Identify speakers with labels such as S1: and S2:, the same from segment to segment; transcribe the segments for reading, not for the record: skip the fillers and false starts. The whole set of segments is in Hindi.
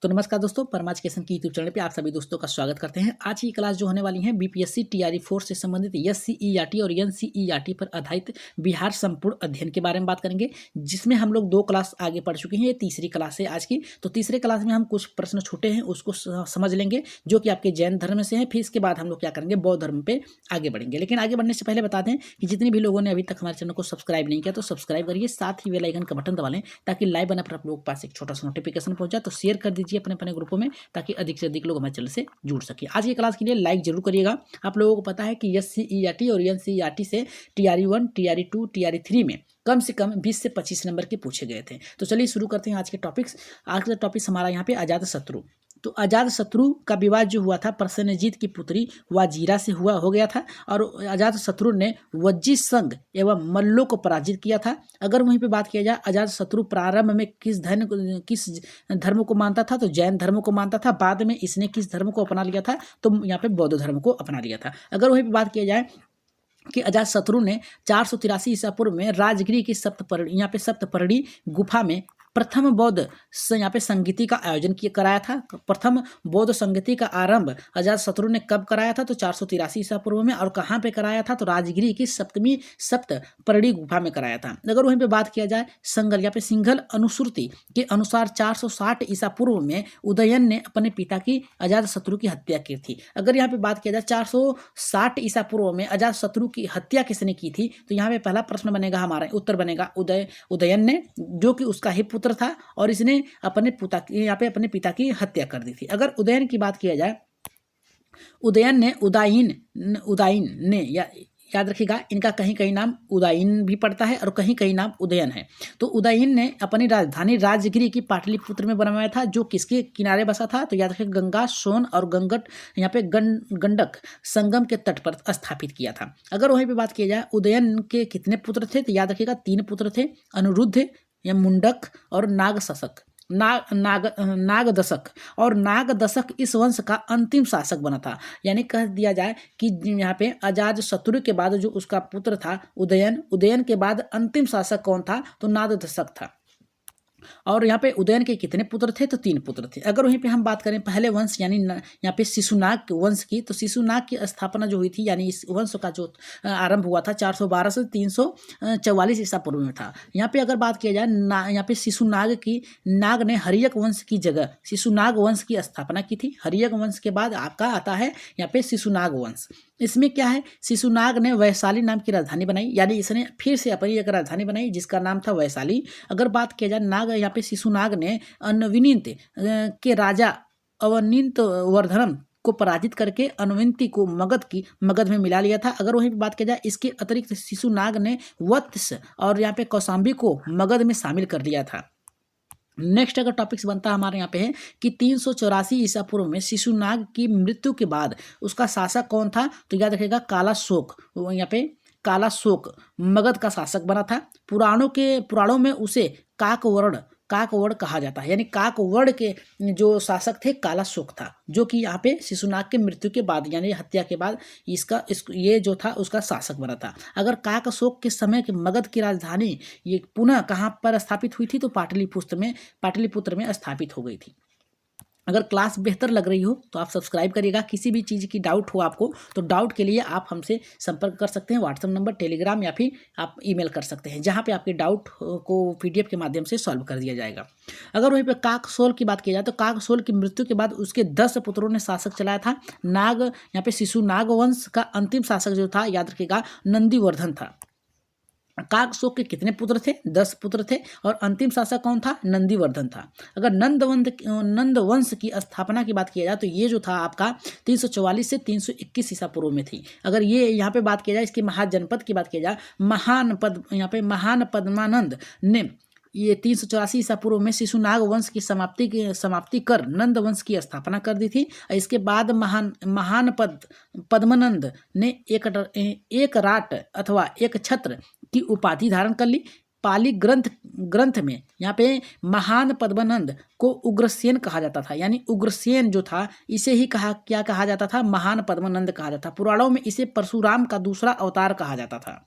S1: तो नमस्कार दोस्तों, परमा एजुकेशन की यूट्यूब चैनल पे आप सभी दोस्तों का स्वागत करते हैं। आज की क्लास जो होने वाली है बीपीएससी टीआरई 4 से संबंधित एससीईआरटी और एनसीईआरटी पर आधारित बिहार संपूर्ण अध्ययन के बारे में बात करेंगे, जिसमें हम लोग 2 क्लास आगे पढ़ चुके हैं। ये तीसरी क्लास है आज की। तो तीसरे क्लास में हम कुछ प्रश्न छूटे हैं उसको समझ लेंगे, जो कि आपके जैन धर्म से हैं। फिर इसके बाद हम लोग क्या करेंगे, बौद्ध धर्म पे आगे बढ़ेंगे। लेकिन आगे बढ़ने से पहले बता दें कि जितने भी लोगों ने अभी तक हमारे चैनल को सब्सक्राइब नहीं किया तो सब्सक्राइब करिए, साथ ही बेल आइकन का बटन दबा लें ताकि लाइव बने पर आप लोगों के पास एक छोटा सा नोटिफिकेशन पहुंच जाए। तो शेयर कर दीजिए अपने अपने ग्रुपों में ताकि अधिक से अधिक लोग हमारे चैनल से जुड़ सके। आज की क्लास के लिए लाइक जरूर करिएगा। आप लोगों को पता है कि एससीईआरटी और एनसीईआरटी से टीआरई 1, टीआरई 2, टीआरई 3 में कम से कम 20 से 25 नंबर के पूछे गए थे। तो चलिए शुरू करते हैं आज के टॉपिक्स। आज का टॉपिक हमारा यहाँ पे अजात शत्रु। तो अजात शत्रु का विवाद जो हुआ था प्रसेनजीत की पुत्री वाजीरा से हो गया था, और अजात शत्रु ने वज्जी संघ एवं मल्लों को पराजित किया था। अगर वहीं पे बात किया जाए, अजात शत्रु प्रारंभ में किस धर्म को मानता था, तो जैन धर्म को मानता था। बाद में इसने किस धर्म को अपना लिया था, तो यहाँ पे बौद्ध धर्म को अपना लिया था। अगर वहीं पे बात किया जाए कि अजात शत्रु ने 483 ईसा पूर्व में राजगिरी की सप्तपर्णी गुफा में प्रथम बौद्ध यहाँ पे संगीति का आयोजन कराया था। प्रथम बौद्ध संगीति का आरंभ अजात शत्रु ने कब कराया था, तो 483 ईसा पूर्व में। और कहाँ पे कराया था, तो राजगिरी की सप्तपर्णी गुफा में कराया था। अगर वहीं पे बात किया जाए यहाँ पे सिंघल अनुश्रुति के अनुसार 460 ईसा पूर्व में उदयन ने अपने पिता की अजात शत्रु की हत्या की थी। अगर यहाँ पे बात किया जाए 460 ईसा पूर्व में अजात शत्रु की हत्या किसने की थी, तो यहाँ पे पहला प्रश्न बनेगा, हमारा उत्तर बनेगा उदयन ने, जो कि उसका ही पुत्र था, और इसने अपने पिता की हत्या कर दी थी। अगर उदयन की बात किया जाए, उदयन ने उदाइन ने याद रखिएगा, इनका कहीं कहीं नाम उदाइन भी पड़ता है और कहीं कहीं नाम उदयन है। तो उदयन ने अपनी राजधानी राजगिरी की पाटलिपुत्र में बनवाया था, जो किसके किनारे बसा था, तो याद रखिएगा गंगा, सोन और यहाँ पे गंडक संगम के तट पर स्थापित किया था। अगर वहीं पे बात किया जाए उदयन के कितने पुत्र थे, तो याद रखिएगा 3 पुत्र थे, अनिरुद्ध या मुंडक और नागदशक। और नागदशक इस वंश का अंतिम शासक बना था। यानी कह दिया जाए कि यहाँ पे अजात शत्रु के बाद जो उसका पुत्र था उदयन के बाद अंतिम शासक कौन था, तो नागदशक था। और यहाँ पे उदयन के कितने पुत्र थे, तो 3 पुत्र थे। अगर वहीं पे हम बात करें पहले वंश यानी यहाँ पे शिशुनाग वंश की, तो शिशुनाग की स्थापना जो हुई थी, यानी इस वंश का जो आरंभ हुआ था 412 से 344 ईसा पूर्व में था। यहाँ पे अगर बात किया जाए यहाँ पे नाग ने हरियक वंश की जगह शिशुनाग वंश की स्थापना की थी। हरियक वंश के बाद आपका आता है यहाँ पे शिशुनाग वंश। इसमें क्या है, शिशुनाग ने वैशाली नाम की राजधानी बनाई, यानी इसने फिर से अपनी एक राजधानी बनाई जिसका नाम था वैशाली। अगर बात किया जाए यहाँ पे शिशुनाग ने अनविनित के राजा अवनित वर्धनम को पराजित करके अनविंती को मगध में मिला लिया था। अगर वहीं पर बात किया जाए, इसके अतिरिक्त शिशुनाग ने वत्स और यहाँ पे कौशाम्बी को मगध में शामिल कर लिया था। नेक्स्ट अगर टॉपिक्स बनता है हमारे यहाँ पे है कि 384 ईसा पूर्व में शिशुनाग की मृत्यु के बाद उसका शासक कौन था, तो याद रखिएगा कालाशोक। यहाँ पे कालाशोक मगध का शासक बना था। पुराणों में उसे काकवर्ण कहा जाता है, यानी काकवर्ण के जो शासक थे कालाशोक था, जो कि यहाँ पे शिशुनाग के मृत्यु के बाद यानी हत्या के बाद ये जो था उसका शासक बना था। अगर काकशोक के समय के मगध की राजधानी ये पुनः कहाँ पर स्थापित हुई थी, तो पाटलिपुत्र में स्थापित हो गई थी। अगर क्लास बेहतर लग रही हो तो आप सब्सक्राइब करिएगा। किसी भी चीज़ की डाउट हो आपको, तो डाउट के लिए आप हमसे संपर्क कर सकते हैं, व्हाट्सएप नंबर, टेलीग्राम, या फिर आप ईमेल कर सकते हैं, जहां पे आपके डाउट को पीडीएफ के माध्यम से सॉल्व कर दिया जाएगा। अगर वहीं पे काकसोल की बात की जाए, तो काकसोल की मृत्यु के बाद उसके 10 पुत्रों ने शासक चलाया था। यहाँ पे शिशुनाग वंश का अंतिम शासक जो था, याद रखिएगा, नंदीवर्धन था। काकशोक के कितने पुत्र थे, 10 पुत्र थे, और अंतिम शासक कौन था, नंदीवर्धन था। अगर नंद वंश की स्थापना की बात किया जाए, तो ये जो था आपका 344 से 321 ईसा पूर्व में थी। अगर ये यहाँ पे बात किया जाए, इसके महाजनपद की बात किया जाए, महान पद्मानंद ने ये 384 ईसा पूर्व में शिशुनाग वंश की समाप्ति कर नंद वंश की स्थापना कर दी थी। इसके बाद महान पद्मनंद ने एक राट अथवा एक छत्र की उपाधि धारण कर ली। पाली ग्रंथ में यहाँ पे महान पद्मनंद को उग्रसेन कहा जाता था, यानी उग्रसेन जो था इसे ही क्या कहा जाता था, महान पद्मनंद कहा जाता था। पुराणों में इसे परशुराम का दूसरा अवतार कहा जाता था।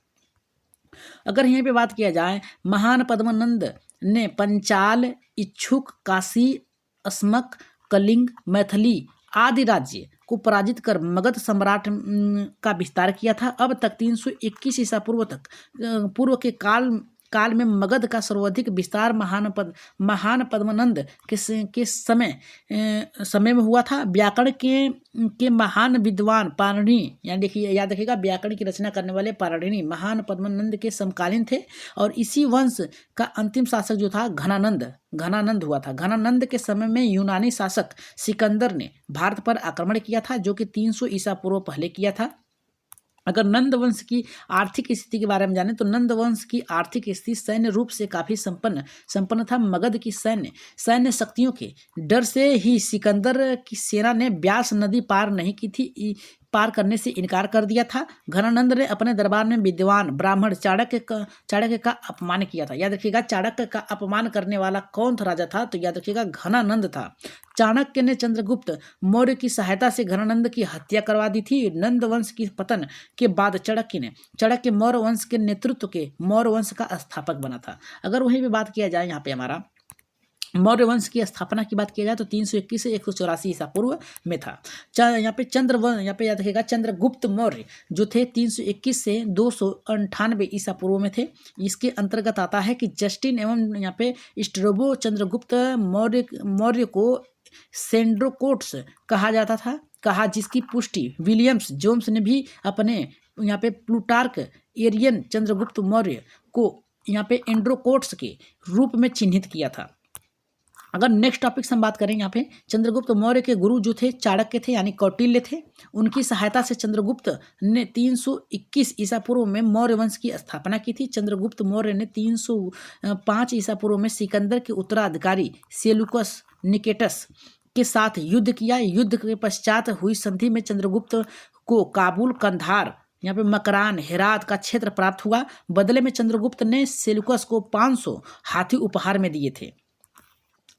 S1: अगर यहीं पे बात किया जाए, महान पद्मनंद ने पंचाल, इच्छुक, काशी, अस्मक, कलिंग, मैथिली आदि राज्य को पराजित कर मगध सम्राट का विस्तार किया था। अब तक 321 ईसा पूर्व तक पूर्व के काल में मगध का सर्वाधिक विस्तार महान पद्मनंद के समय में हुआ था। व्याकरण के महान विद्वान पाणिनि, याद रखिएगा, व्याकरण की रचना करने वाले पाणिनि महान पद्मनंद के समकालीन थे। और इसी वंश का अंतिम शासक जो था घनानंद हुआ था। घनानंद के समय में यूनानी शासक सिकंदर ने भारत पर आक्रमण किया था, जो कि 300 ईसा पूर्व पहले किया था। अगर नंद वंश की आर्थिक स्थिति के बारे में जाने तो नंद वंश की आर्थिक स्थिति सैन्य रूप से काफी संपन्न था। मगध की सैन्य शक्तियों के डर से ही सिकंदर की सेना ने ब्यास नदी पार करने से इनकार कर दिया था। घनानंद ने अपने दरबार में विद्वान ब्राह्मण चाणक्य का अपमान किया था। याद रखिएगा, चाणक्य का अपमान करने वाला कौन था राजा था, तो याद रखिएगा घनानंद था। चाणक्य ने चंद्रगुप्त मौर्य की सहायता से घनानंद की हत्या करवा दी थी। नंद वंश की पतन के बाद चाणक्य मौर्य वंश के नेतृत्व के मौर्य वंश का स्थापक बना था। अगर वहीं पे बात किया जाए, यहाँ पे हमारा मौर्य वंश की स्थापना की बात की जाए तो 321 से 184 ईसा पूर्व में था। यहाँ पे याद रखिएगा, चंद्रगुप्त मौर्य जो थे 321 से 298 ईसा पूर्व में थे। इसके अंतर्गत आता है कि जस्टिन एवं यहाँ पे स्ट्रोबो चंद्रगुप्त मौर्य को सेंड्रोकोट्स कहा जाता था, जिसकी पुष्टि विलियम्स जोन्स ने भी अपने यहाँ पे प्लूटार्क एरियन चंद्रगुप्त मौर्य को यहाँ पे एंड्रोकोट्स के रूप में चिन्हित किया था। अगर नेक्स्ट टॉपिक से हम बात करें, यहाँ पे चंद्रगुप्त मौर्य के गुरु जो थे चाणक्य थे, यानी कौटिल्य थे। उनकी सहायता से चंद्रगुप्त ने 321 ईसा पूर्व में मौर्य वंश की स्थापना की थी। चंद्रगुप्त मौर्य ने 305 ईसा पूर्व में सिकंदर के उत्तराधिकारी सेल्यूकस निकेटस के साथ युद्ध किया। युद्ध के पश्चात हुई संधि में चंद्रगुप्त को काबुल, कंधार, यहाँ पे मकरान, हेरात का क्षेत्र प्राप्त हुआ। बदले में चंद्रगुप्त ने सेल्यूकस को 500 हाथी उपहार में दिए थे।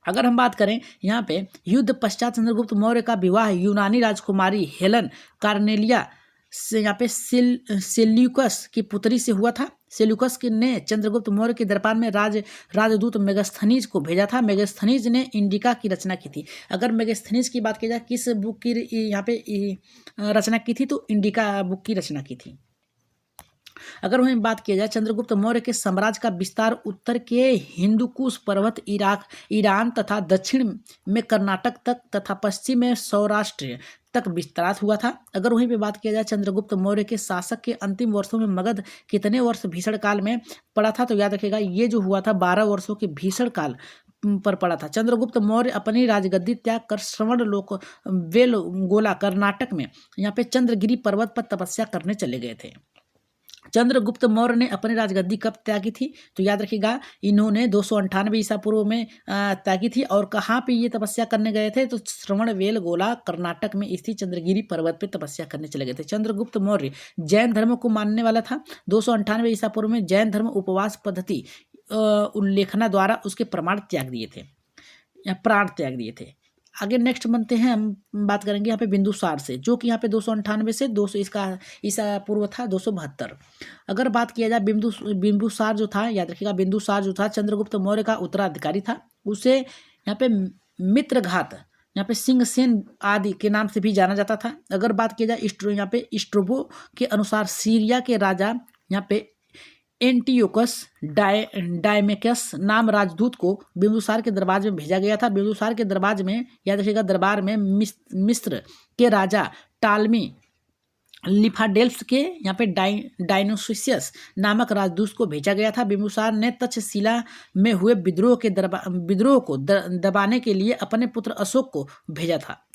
S1: अगर हम बात करें यहाँ पे युद्ध पश्चात चंद्रगुप्त मौर्य का विवाह यूनानी राजकुमारी हेलन कार्नेलिया से यहाँ पे सेल्यूकस की पुत्री से हुआ था। सेल्यूकस ने चंद्रगुप्त मौर्य के दरबार में राजदूत मेगास्थनीज को भेजा था। मेगास्थनीज ने इंडिका की रचना की थी। अगर मेगास्थनीज की बात की जाए किस बुक की यहाँ पे रचना की थी, तो इंडिका बुक की रचना की थी। अगर वहीं बात किया जाए, चंद्रगुप्त मौर्य के साम्राज्य का विस्तार उत्तर के हिंदुकुश पर्वत, ईरान तथा दक्षिण में कर्नाटक तक तथा पश्चिम में सौराष्ट्र तक विस्तार हुआ था। अगर वहीं पे बात किया जाए चंद्रगुप्त मौर्य के शासक के अंतिम वर्षों में मगध कितने वर्ष भीषण काल में पड़ा था, तो याद रखिएगा ये जो हुआ था 12 वर्षों के भीषण काल पर पड़ा था। चंद्रगुप्त मौर्य अपनी राजगद्दी त्याग कर श्रवणबेलगोला गोला कर्नाटक में यहाँ पे चंद्रगिरी पर्वत पर तपस्या करने चले गए थे। चंद्रगुप्त मौर्य ने अपनी राजगद्दी कब त्यागी थी, तो याद रखिएगा इन्होंने 298 ईसा पूर्व में त्यागी थी। और कहाँ पे ये तपस्या करने गए थे, तो श्रवणबेलगोला कर्नाटक में स्थित चंद्रगिरी पर्वत पे तपस्या करने चले गए थे। चंद्रगुप्त मौर्य जैन धर्म को मानने वाला था। 298 ईसा पूर्व में जैन धर्म उपवास पद्धति उल्लेखना द्वारा उसके प्राण त्याग दिए थे। आगे नेक्स्ट बनते हैं, हम बात करेंगे यहाँ पे बिंदुसार से, जो कि यहाँ पे 298 से 200 इसका ईसा पूर्व था 272। अगर बात किया जाए बिंदुसार जो था, याद रखिएगा बिंदुसार जो था चंद्रगुप्त मौर्य का उत्तराधिकारी था। उसे यहाँ पे मित्रघात, यहाँ पे सिंहसेन आदि के नाम से भी जाना जाता था। अगर बात किया जाए यहाँ पे स्ट्रोबो के अनुसार सीरिया के राजा यहाँ पे एंटियोकस डायमेकस नाम राजदूत को बिंदुसार के दरबार में भेजा गया था। बिंदुसार के दरबार में, याद रखिएगा, दरबार में मिस्र के राजा टालमी लिफाडेल्फ के यहाँ पे डायनोसियस नामक राजदूत को भेजा गया था। बिंदुसार ने तक्षशिला में हुए विद्रोह को दबाने के लिए अपने पुत्र अशोक को भेजा था।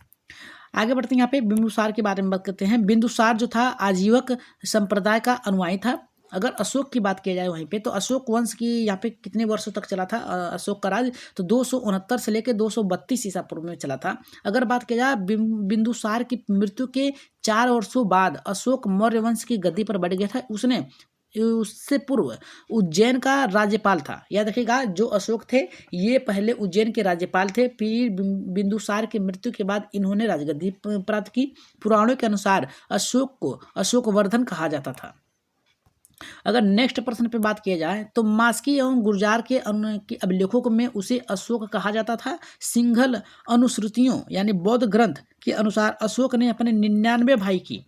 S1: आगे बढ़ते हैं, यहाँ पे बिंदुसार के बारे में बात करते हैं। बिंदुसार जो था आजीवक संप्रदाय का अनुयायी था। अगर अशोक की बात की जाए वहीं पे, तो अशोक वंश की यहाँ पे कितने वर्षों तक चला था अशोक का राज, तो 269 से लेकर 232 ईसा पूर्व में चला था। अगर बात की जाए बिंदुसार की मृत्यु के 4 वर्षों बाद अशोक मौर्य वंश की गद्दी पर बैठ गया था। उससे पूर्व उज्जैन का राज्यपाल था। याद रखिएगा, जो अशोक थे ये पहले उज्जैन के राज्यपाल थे। फिर बिंदुसार की मृत्यु के बाद इन्होंने राजगद्दी प्राप्त की। पुराणों के अनुसार अशोक को अशोकवर्धन कहा जाता था। अगर नेक्स्ट प्रश्न पे बात किया जाए तो मास्की एवं गुर्जार के अभिलेखों में उसे अशोक कहा जाता था। सिंघल अनुश्रुतियों यानी बौद्ध ग्रंथ के अनुसार अशोक ने अपने 99 भाई की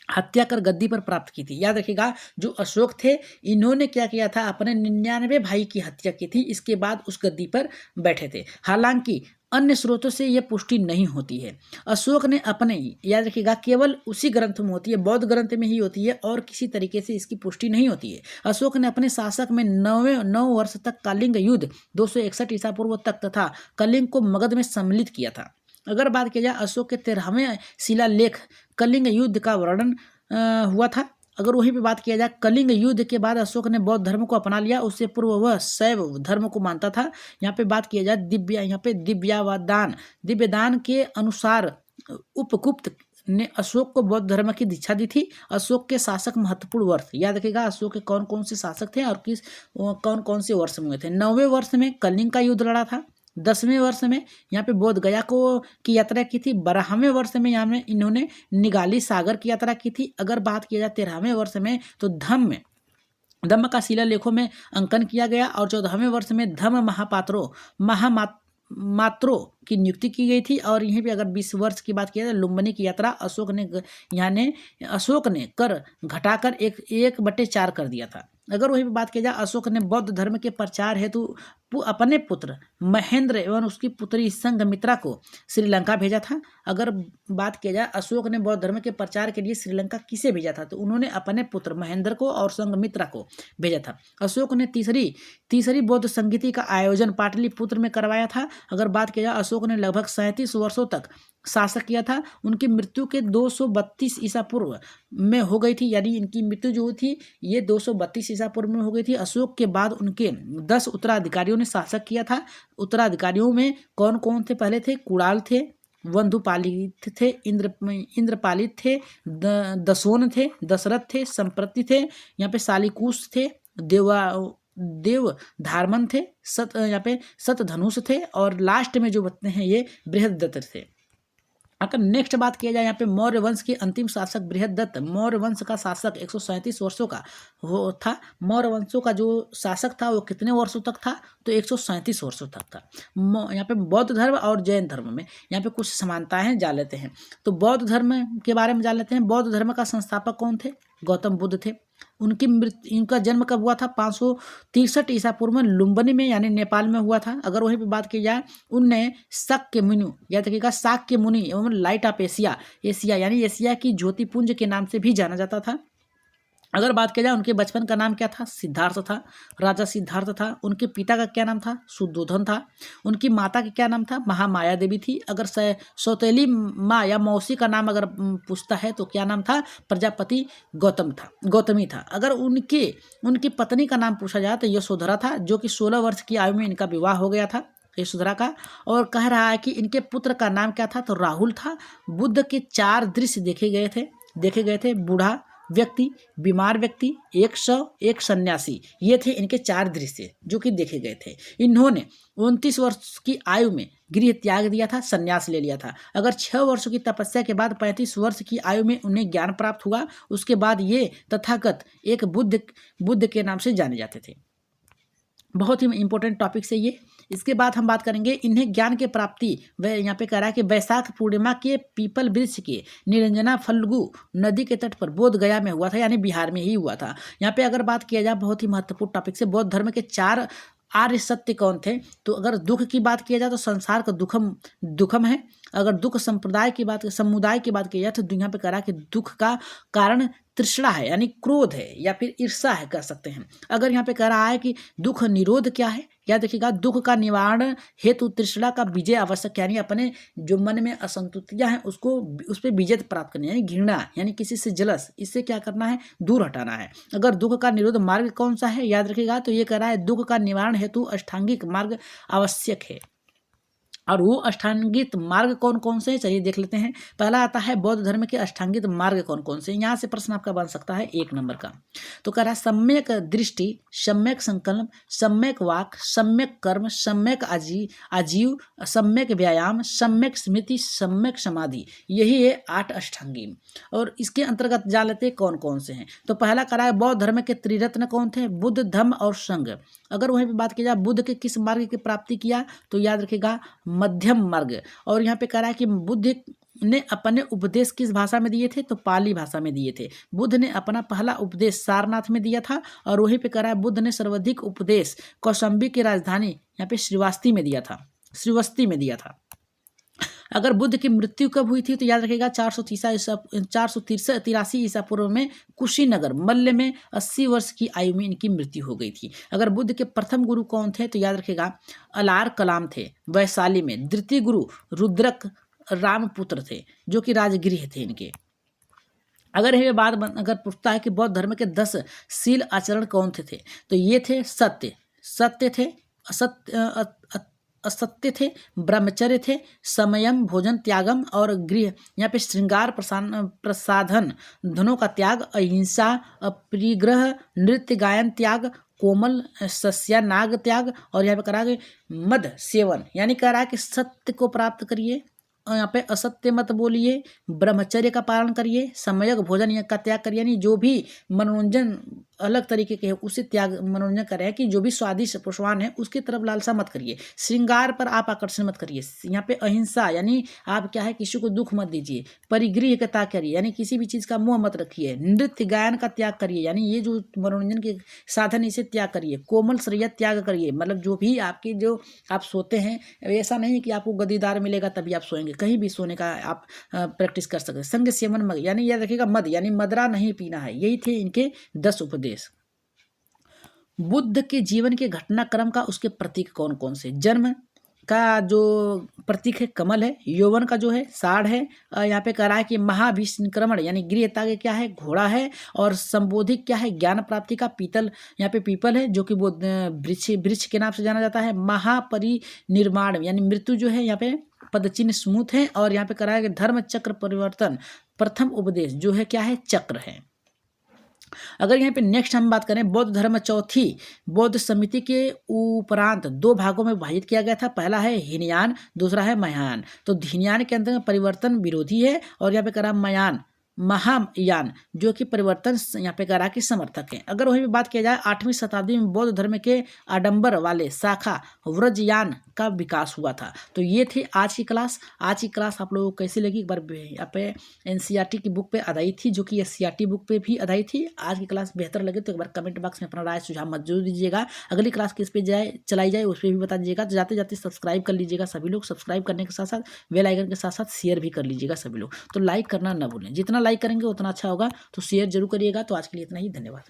S1: हत्या कर गद्दी पर प्राप्त की थी। याद रखिएगा, जो अशोक थे इन्होंने क्या किया था, अपने 99 भाई की हत्या की थी, इसके बाद उस गद्दी पर बैठे थे। हालांकि अन्य स्रोतों से यह पुष्टि नहीं होती है। अशोक ने अपने, याद रखिएगा, केवल उसी ग्रंथ में होती है, बौद्ध ग्रंथ में ही होती है और किसी तरीके से इसकी पुष्टि नहीं होती है। अशोक ने अपने शासक में 9 वर्ष तक कलिंग युद्ध 261 ईसा पूर्व तक तथा कलिंग को मगध में सम्मिलित किया था। अगर बात की जाए अशोक के 13वें शिलालेख कलिंग युद्ध का वर्णन हुआ था। अगर वहीं पे बात किया जाए, कलिंग युद्ध के बाद अशोक ने बौद्ध धर्म को अपना लिया, उससे पूर्व वह शैव धर्म को मानता था। यहाँ पे बात किया जाए दिव्यदान के अनुसार उपगुप्त ने अशोक को बौद्ध धर्म की दीक्षा दी थी। अशोक के शासक महत्वपूर्ण वर्ष, याद रखिएगा अशोक के कौन कौन से शासक थे और कौन कौन से वर्ष में हुए थे। 9वें वर्ष में कलिंग का युद्ध लड़ा था। 10वें वर्ष में यहाँ पे बोध गया की यात्रा की थी। 12वें वर्ष में यहाँ में इन्होंने निगाली सागर की यात्रा की थी। अगर बात किया जाए 13वें वर्ष में तो धम्म का शिलालेखों में अंकन किया गया और 14वें वर्ष में धम्म महामात्रों की नियुक्ति की गई थी। और यहीं पे अगर 20 वर्ष की बात किया जाए लुम्बिनी की यात्रा अशोक ने कर घटाकर 1/4 कर दिया था। अगर वहीं पे बात किया जाए अशोक ने बौद्ध धर्म के प्रचार हेतु अपने पुत्र महेंद्र एवं उसकी पुत्री संघमित्रा को श्रीलंका भेजा था। अगर बात किया जाए अशोक ने बौद्ध धर्म के प्रचार के लिए श्रीलंका किसे भेजा था, तो उन्होंने अपने पुत्र महेंद्र को और संघमित्रा को भेजा था। अशोक ने तीसरी बौद्ध संगीति का आयोजन पाटलिपुत्र में करवाया था। अगर बात किया जाए अशोक ने लगभग 37 वर्षों तक शासक किया था। उनकी मृत्यु के 232 ईसा पूर्व में हो गई थी, यानी इनकी मृत्यु जो थी ये 232 ईसा पूर्व में हो गई थी। अशोक के बाद उनके 10 उत्तराधिकारियों ने शासक किया था। उत्तराधिकारियों में कौन कौन थे? पहले थे कुणाल थे, वंधुपालित थे, इंद्रपालित थे, दसोन थे, दशरथ थे, संप्रति थे, यहाँ पे शालिकुश थे, देव धारमन थे, यहाँ पे सतधनुष थे और लास्ट में जो बताते हैं ये बृहदत्त थे। अगर नेक्स्ट बात किया जाए यहाँ पे मौर्य वंश के अंतिम शासक बृहदत्त, मौर्य वंश का शासक 137 वर्षों का वो था। मौर्य वंशों का जो शासक था वो कितने वर्षों तक था? तो 137 वर्षों तक था। यहाँ पे बौद्ध धर्म और जैन धर्म में यहाँ पे कुछ समानताएं हैं, जान लेते हैं। तो बौद्ध धर्म के बारे में जान लेते हैं। बौद्ध धर्म का संस्थापक कौन थे? गौतम बुद्ध थे। इनका जन्म कब हुआ था? 563 ईसा पूर्व में लुम्बिनी में यानी नेपाल में हुआ था। अगर वहीं पे बात की जाए उनने शाक्य मुनि, याद रखिएगा शाक्य मुनि एवं लाइट ऑफ एशिया यानी एशिया की ज्योतिपुंज के नाम से भी जाना जाता था। अगर बात किया जाए उनके बचपन का नाम क्या था? सिद्धार्थ था, राजा सिद्धार्थ था। उनके पिता का क्या नाम था? शुद्धोधन था। उनकी माता का क्या नाम था? महामाया देवी थी। अगर सौतेली माँ या मौसी का नाम अगर पूछता है तो क्या नाम था? प्रजापति गौतमी था। अगर उनकी पत्नी का नाम पूछा जाए तो यशोधरा था, जो कि 16 वर्ष की आयु में इनका विवाह हो गया था यशोधरा का। और कह रहा है कि इनके पुत्र का नाम क्या था? तो राहुल था। बुद्ध के 4 दृश्य देखे गए थे। बूढ़ा व्यक्ति, बीमार व्यक्ति, 100, एक सन्यासी, ये थे इनके 4 दृश्य जो कि देखे गए थे। इन्होंने 29 वर्ष की आयु में गृह त्याग दिया था, सन्यास ले लिया था। अगर 6 वर्षों की तपस्या के बाद 35 वर्ष की आयु में उन्हें ज्ञान प्राप्त हुआ। उसके बाद ये तथागत एक बुद्ध के नाम से जाने जाते थे। बहुत ही इंपॉर्टेंट टॉपिक है ये। इसके बाद हम बात करेंगे इन्हें ज्ञान के प्राप्ति, वह यहाँ पे कह रहा है कि वैशाख पूर्णिमा के पीपल वृक्ष के निरंजना फल्गु नदी के तट पर बोध गया में हुआ था, यानी बिहार में ही हुआ था। यहाँ पे अगर बात किया जाए बहुत ही महत्वपूर्ण टॉपिक से, बौद्ध धर्म के 4 आर्य सत्य कौन थे? तो अगर दुख की बात किया जाए तो संसार का दुखम है। अगर दुख समुदाय की बात की जाए तो यहाँ पे कह रहा है कि दुख का कारण तृष्णा है, यानी क्रोध है या फिर ईर्षा है, कह सकते हैं। अगर यहाँ पे कह रहा है कि दुख निरोध क्या है, याद देखिएगा दुख का निवारण हेतु तृष्णा का विजय आवश्यक, यानी अपने जो मन में असंतुष्टियां हैं उसको उस पर विजय प्राप्त करनी, यानी घृणा, यानी किसी से जलस, इससे क्या करना है? दूर हटाना है। अगर दुख का निरोध मार्ग कौन सा है, याद रखिएगा तो ये कह रहा है दुख का निवारण हेतु अष्टांगिक मार्ग आवश्यक है। और वो अष्टांगित मार्ग कौन कौन से हैं, चलिए देख लेते हैं। पहला आता है बौद्ध धर्म के अष्टांगित मार्ग कौन कौन से हैं। यहाँ से प्रश्न आपका बन सकता है 1 नंबर का। तो कह रहा है सम्यक दृष्टि, सम्यक संकल्प, सम्यक वाक, सम्यक कर्म, सम्यक आजीव, सम्यक व्यायाम, सम्यक स्मृति, सम्यक समाधि। यही है 8 अष्टांगी। और इसके अंतर्गत जान लेते हैं कौन कौन से हैं। तो पहला कह रहा है बौद्ध धर्म के त्रिरत्न कौन थे, बुद्ध, धम्म और संघ। अगर वहीं पे बात की जाए बुद्ध के किस मार्ग की प्राप्ति किया, तो याद रखिएगा मध्यम मार्ग। और यहाँ पे कह रहा है कि बुद्ध ने अपने उपदेश किस भाषा में दिए थे, तो पाली भाषा में दिए थे। बुद्ध ने अपना पहला उपदेश सारनाथ में दिया था। और वहीं पे कह रहा है बुद्ध ने सर्वाधिक उपदेश कौशाम्बी की राजधानी यहाँ पे श्रीवास्ती में दिया था। अगर बुद्ध की मृत्यु कब हुई थी, तो याद रखिएगा 483 ईसा पूर्व में कुशीनगर मल्ल में 80 वर्ष की आयु में इनकी मृत्यु हो गई थी। अगर बुद्ध के प्रथम गुरु कौन थे, तो याद रखिएगा अलार कलाम थे वैशाली में। द्वितीय गुरु रुद्रक रामपुत्र थे, जो कि राजगृह थे इनके। अगर ये बात अगर पूछता है कि बौद्ध धर्म के 10 शील आचरण कौन थे, तो ये थे सत्य थे, असत्य थे, ब्रह्मचर्य थे, समयम, भोजन त्यागम और गृह यहाँ पे श्रृंगार प्रसाधन धनों का त्याग, अहिंसा, अपरिग्रह, नृत्य गायन त्याग, कोमल सस्या नाग त्याग। और यहाँ पे करा के मद सेवन, यानी कह रहा है कि सत्य को प्राप्त करिए, और यहाँ पे असत्य मत बोलिए, ब्रह्मचर्य का पालन करिए, समयक भोजन का त्याग करिए, यानी जो भी मनोरंजन अलग तरीके के है उसे त्याग, मनोरंजन करें कि जो भी स्वादिष्ट पुष्पान है उसकी तरफ लालसा मत करिए, श्रृंगार पर आप आकर्षण मत करिए। यहाँ पे अहिंसा यानी आप क्या है किसी को दुख मत दीजिए, परिगृह का त्याग करिए यानी किसी भी चीज़ का मोह मत रखिए, नृत्य गायन का त्याग करिए यानी ये जो मनोरंजन के साधन इसे त्याग करिए, कोमल शरीर त्याग करिए मतलब जो भी आपके जो आप सोते हैं ऐसा नहीं कि आपको गद्दीदार मिलेगा तभी आप सोएंगे, कहीं भी सोने का आप प्रैक्टिस कर सकते हैं। संग सेवन मद यानी याद रखिएगा मद यानी मदरा नहीं पीना है। यही थे इनके 10 उपदेश। बुद्ध के जीवन के घटनाक्रम का उसके प्रतीक कौन कौन से, जन्म का जो प्रतीक है कमल है, यौवन का जो है साढ़ है, यहाँ पे कह रहा है कि महाभिसंक्रमण यानी गृह त्याग क्या है घोड़ा है, और संबोधिक क्या है ज्ञान प्राप्ति का पीतल यहाँ पे पीपल है जो कि वो वृक्ष के नाम से जाना जाता है। महापरिनिर्माण यानी मृत्यु जो है यहाँ पे पदचिन्ह स्मूथ है। और यहाँ पे कह रहा है कि धर्म चक्र परिवर्तन प्रथम उपदेश जो है क्या है चक्र है। अगर यहाँ पे नेक्स्ट हम बात करें बौद्ध धर्म चौथी बौद्ध समिति के उपरांत 2 भागों में विभाजित किया गया था। पहला है हीनयान, दूसरा है महायान। तो हीनयान के अंदर परिवर्तन विरोधी है और यहाँ पे करा महायान जो कि परिवर्तन यहाँ पे करा के समर्थक है। अगर वहीं पे बात किया जाए 8वीं शताब्दी में बौद्ध धर्म के आडंबर वाले शाखा व्रजयान का विकास हुआ था। तो ये थे आज की क्लास। आज की क्लास आप लोगों को कैसी लगी, एक बार यहाँ पे एनसीईआरटी की बुक पे आधारित थी जो कि एससीईआरटी बुक पे भी आधारित थी। आज की क्लास बेहतर लगे तो एक बार कमेंट बॉक्स में अपना राय सुझाव मत जरूर दीजिएगा। अगली क्लास किस पे चलाई जाए उस पर भी बता दीजिएगा। तो जाते जाते सब्सक्राइब कर लीजिएगा सभी लोग, सब्सक्राइब करने के साथ साथ बेल आइकन के साथ साथ शेयर भी कर लीजिएगा सभी लोग। तो लाइक करना ना भूलें, जितना लाइक करेंगे उतना अच्छा होगा। तो शेयर जरूर करिएगा। तो आज के लिए इतना ही, धन्यवाद।